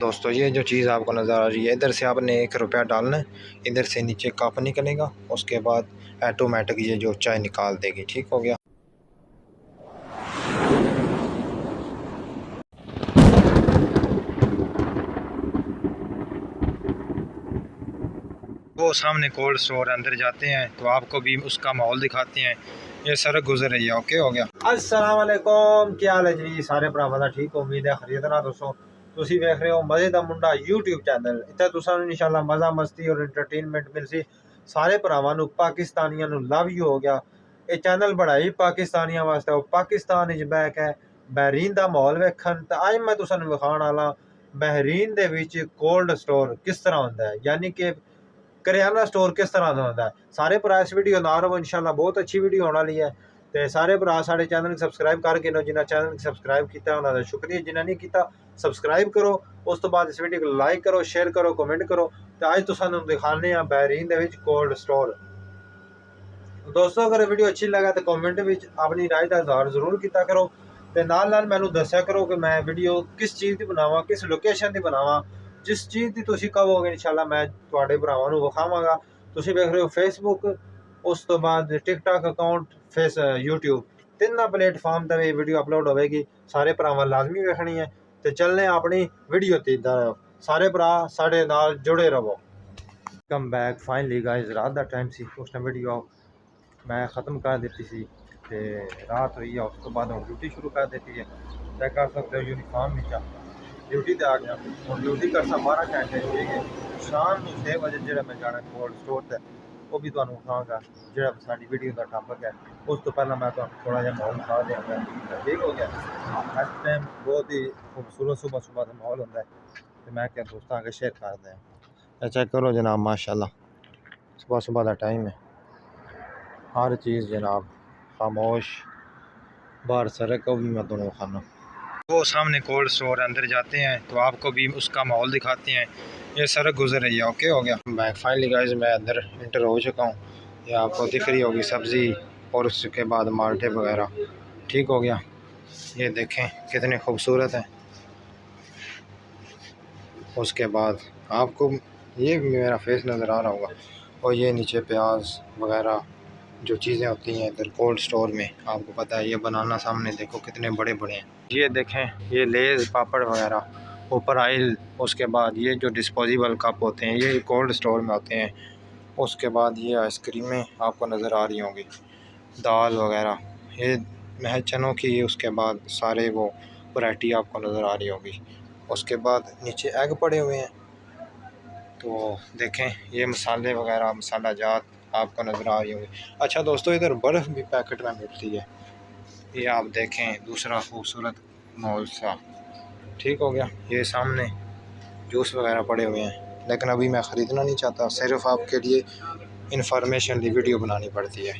दोस्तों ये जो चीज़ आपको नज़र आ रही है, इधर से आपने 1 रुपया डालना है, इधर से नीचे कप निकलेगा, उसके बाद ऑटोमेटिक ये जो चाय निकाल देगी। ठीक हो गया। वो सामने कोल्ड स्टोर अंदर जाते हैं तो आपको भी उसका माहौल दिखाते हैं। ये सड़क गुजर रही है। ओके हो गया। अस्सलाम वालेकुम, क्या हाल है जी सारे भरावां दा? ठीक उम्मीद है खरीद ना। दोस्तों ਤੁਸੀਂ ਵੇਖ ਰਹੇ ਹੋ ਮਜ਼ੇ ਦਾ ਮੁੰਡਾ YouTube ਚੈਨਲ। ਇੱਥੇ ਤੁਸੀਂ ਇਨਸ਼ਾਅੱਲਾ ਮਜ਼ਾ ਮਸਤੀ ਔਰ ਐਂਟਰਟੇਨਮੈਂਟ ਮਿਲ ਸੀ ਸਾਰੇ ਭਰਾਵਾਂ ਨੂੰ। ਪਾਕਿਸਤਾਨੀਆਂ ਨੂੰ ਲਵ ਯੂ ਹੋ ਗਿਆ। ਇਹ ਚੈਨਲ ਬਣਾਈ ਪਾਕਿਸਤਾਨੀਆਂ ਵਾਸਤੇ। ਉਹ ਪਾਕਿਸਤਾਨ ਵਿੱਚ ਬੈਕ ਹੈ ਬਹਿਰੀਨ ਦਾ ਮਾਹੌਲ ਵੇਖਣ। ਤਾਂ ਅੱਜ ਮੈਂ ਤੁਹਾਨੂੰ ਵਿਖਾਉਣ ਵਾਲਾ ਬਹਿਰੀਨ ਦੇ ਵਿੱਚ ਕੋਲਡ ਸਟੋਰ ਕਿਸ ਤਰ੍ਹਾਂ ਹੁੰਦਾ ਹੈ, ਯਾਨੀ ਕਿ ਕਰਿਆਨਾ ਸਟੋਰ ਕਿਸ ਤਰ੍ਹਾਂ ਦਾ ਹੁੰਦਾ ਹੈ। ਸਾਰੇ ਭਰਾ ਇਸ ਵੀਡੀਓ ਨਾਲ ਰਹੋ, ਇਨਸ਼ਾਅੱਲਾ ਬਹੁਤ ਅੱਛੀ ਵੀਡੀਓ ਹੋਣ ਵਾਲੀ ਹੈ। ਤੇ ਸਾਰੇ ਭਰਾ ਸਾਡੇ ਚੈਨਲ ਨੂੰ ਸਬਸਕ੍ਰਾਈਬ ਕਰਕੇ ਲੋ। ਜਿਨ੍ਹਾਂ ਚੈਨਲ ਨੂੰ ਸਬਸਕ੍ਰਾਈਬ ਕੀਤਾ ਉਹਨਾਂ ਦਾ ਸ਼ੁਕਰੀਆ, ਜਿਨ੍ਹਾਂ ਨਹੀਂ ਕੀਤਾ ਸਬਸਕ੍ਰਾਈਬ ਕਰੋ। ਉਸ ਤੋਂ ਬਾਅਦ ਇਸ ਵੀਡੀਓ ਨੂੰ ਲਾਈਕ ਕਰੋ, ਸ਼ੇਅਰ ਕਰੋ, ਕਮੈਂਟ ਕਰੋ। ਤੇ ਅੱਜ ਤੁਹਾਨੂੰ ਦਿਖਾਉਂਦੇ ਆ ਬਹਿਰੀਨ ਦੇ ਵਿੱਚ ਕੋਲਡ ਸਟੋਰ। ਦੋਸਤੋ ਅਗਰ ਵੀਡੀਓ ਅੱਛੀ ਲੱਗਾ ਤਾਂ ਕਮੈਂਟ ਵਿੱਚ ਆਪਣੀ ਰਾਏ ਦਾ ਇਜ਼ਹਾਰ ਜ਼ਰੂਰ ਕੀਤਾ ਕਰੋ। ਤੇ ਨਾਲ ਨਾਲ ਮੈਨੂੰ ਦੱਸਿਆ ਕਰੋ ਕਿ ਮੈਂ ਵੀਡੀਓ ਕਿਸ ਚੀਜ਼ ਦੀ ਬਣਾਵਾਂ, ਕਿਸ ਲੋਕੇਸ਼ਨ ਦੀ ਬਣਾਵਾਂ। ਜਿਸ ਚੀਜ਼ ਦੀ ਤੁਸੀਂ ਕਹੋਗੇ ਇਨਸ਼ਾਅੱਲਾ ਮੈਂ ਤੁਹਾਡੇ ਭਰਾਵਾਂ ਨੂੰ ਵਿਖਾਵਾਂਗਾ। ਤੁਸੀਂ ਵੇਖ ਰਹੇ ਹੋ ਫੇਸਬੁੱਕ, ਉਸ ਤੋਂ ਬਾਅਦ ਟਿਕਟੌਕ ਅਕਾਊਂਟ, YouTube, ਤਿੰਨਾਂ ਪਲੇਟਫਾਰਮ ਤੇ ਇਹ ਵੀਡੀਓ ਅਪਲੋਡ ਹੋਵੇਗੀ। ਸਾਰੇ ਭਰਾਵਾਂ ਲਾਜ਼ਮੀ ਵੇਖਣੀ ਹੈ। ਤੇ ਚੱਲਨੇ ਆਪਣੀ ਵੀਡੀਓ ਤੇ। ਸਾਰੇ ਭਰਾ ਸਾਡੇ ਨਾਲ ਜੁੜੇ ਰਹੋ। Come back finally guys. ਰਾਤ ਦਾ ਟਾਈਮ ਸੀ, ਉਸ ਟਾਈਮ ਵੀਡੀਓ मैं ख़त्म कर दी थी। तो रात हुई है, उस तो बाद हम ड्यूटी शुरू कर देती है। चेक कर सकते हो यूनिफॉर्म नीचा ड्यूटी ते आ गया और ड्यूटी करता 12 घंटे। ठीक है, शाम को 6 बजे जो मैं जाना कोल्ड स्टोर से, वो भी तुहानू विखांगा जो साडी वीडियो का टॉपिक है। उस तो पहला मैं तुहानू थोड़ा जिहा माहौल विखा देंगे। ठीक हो गया। इस टाइम बहुत ही खूबसूरत सुबह सुबह का माहौल होता है। तो मैं क्या दोस्तों आगे शेयर कर दें। चेक करो जनाब, माशाल्लाह सुबह सुबह का टाइम है। हर चीज़ जनाब खामोश। बाहर सड़क को भी मैं दोनों खाना। वो सामने कोल्ड स्टोर अंदर जाते हैं तो आपको भी उसका माहौल दिखाते हैं। ये सड़क गुजर रही है। ओके हो गया। बैक फाइनली गाइस मैं अंदर इंटर हो चुका हूँ। ये आपको दिख रही होगी सब्ज़ी और उसके बाद माल्टे वगैरह। ठीक हो गया। ये देखें कितने खूबसूरत हैं। उसके बाद आपको ये मेरा फेस नज़र आ रहा होगा। और ये नीचे प्याज वगैरह जो चीज़ें होती हैं इधर कोल्ड स्टोर में, आपको पता है। ये बनाना सामने देखो कितने बड़े बड़े हैं। ये देखें ये लेज़ पापड़ वगैरह, ऊपर आयल। उसके बाद ये जो डिस्पोजेबल कप होते हैं ये कोल्ड स्टोर में होते हैं। उसके बाद ये आइसक्रीमें आपको नज़र आ रही होंगी, दाल वगैरह ये महज चनों की। उसके बाद सारे वो वैरायटी आपको नज़र आ रही होगी। उसके बाद नीचे एग पड़े हुए हैं। तो देखें ये मसाले वगैरह मसाला जात आपको नज़र आ रही होगी। अच्छा दोस्तों इधर बर्फ़ भी पैकेट में मिलती है। ये आप देखें दूसरा खूबसूरत माहौल सा। ठीक हो गया। ये सामने जूस वगैरह पड़े हुए हैं, लेकिन अभी मैं ख़रीदना नहीं चाहता, सिर्फ आपके लिए इंफॉर्मेशन की वीडियो बनानी पड़ती है।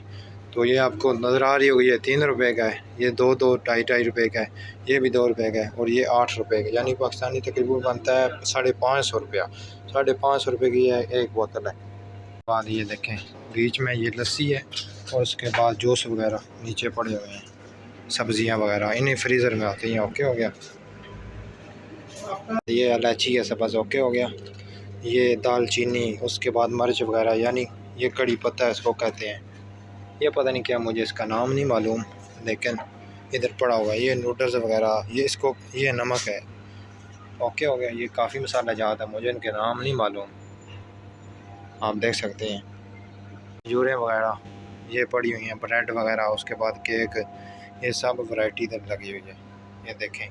तो ये आपको नज़र आ रही होगी, ये 3 रुपए का है, ये 2 ढाई रुपए का है, ये भी 2 रुपए का है और ये 8 रुपए का, यानी पाकिस्तानी तकरीबन बनता है 550 रुपया। 550 रुपये की है एक बोतल है। बाद ये देखें बीच में ये लस्सी है और उसके बाद जूस वगैरह नीचे पड़े हुए हैं, सब्जियां वगैरह इन्हें फ्रीज़र में आती हैं। ओके हो गया। ये इलायची है सब्ज़। ओके हो गया। ये दालचीनी, उसके बाद मिर्च वगैरह, यानी ये कड़ी पत्ता इसको कहते हैं। ये पता नहीं क्या, मुझे इसका नाम नहीं मालूम, लेकिन इधर पड़ा हुआ है। ये नूडल्स वगैरह, ये इसको ये नमक है। ओके हो गया। ये काफ़ी मसाला जात है, मुझे इनके नाम नहीं मालूम, आप देख सकते हैं। खजूरें वगैरह ये पड़ी हुई हैं, ब्रेड वगैरह, उसके बाद केक, ये सब वैरायटी इधर लगी हुई है। ये देखें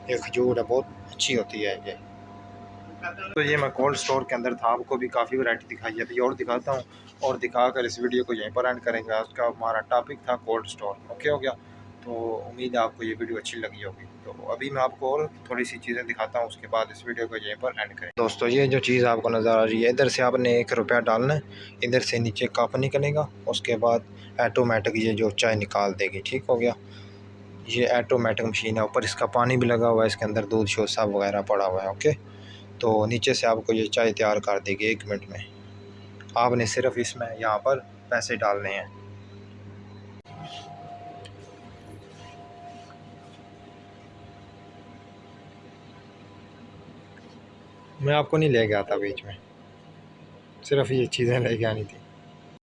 ये खजूर है, बहुत अच्छी होती है ये। तो ये मैं कोल्ड स्टोर के अंदर था, आपको भी काफ़ी वैरायटी दिखाई है। अभी और दिखाता हूँ और दिखाकर इस वीडियो को यहीं पर एंड करेंगे। आज का हमारा टॉपिक था कोल्ड स्टोर। ओके हो गया। तो उम्मीद है आपको ये वीडियो अच्छी लगी होगी। तो अभी मैं आपको और थोड़ी सी चीज़ें दिखाता हूँ, उसके बाद इस वीडियो को यहीं पर एंड करें। दोस्तों ये जो चीज़ आपको नज़र आ रही है, इधर से आपने 1 रुपया डालना है, इधर से नीचे कप निकलेगा, उसके बाद ऑटोमेटिक ये जो चाय निकाल देगी। ठीक हो गया। ये ऑटोमेटिक मशीन है, ऊपर इसका पानी भी लगा हुआ है, इसके अंदर दूध शोध सब वगैरह पड़ा हुआ है। ओके, तो नीचे से आपको ये चाय तैयार कर देगी 1 मिनट में। आपने सिर्फ इसमें यहाँ पर पैसे डालने हैं। मैं आपको नहीं ले गया था बीच में, सिर्फ ये चीज़ें लेके आनी थी।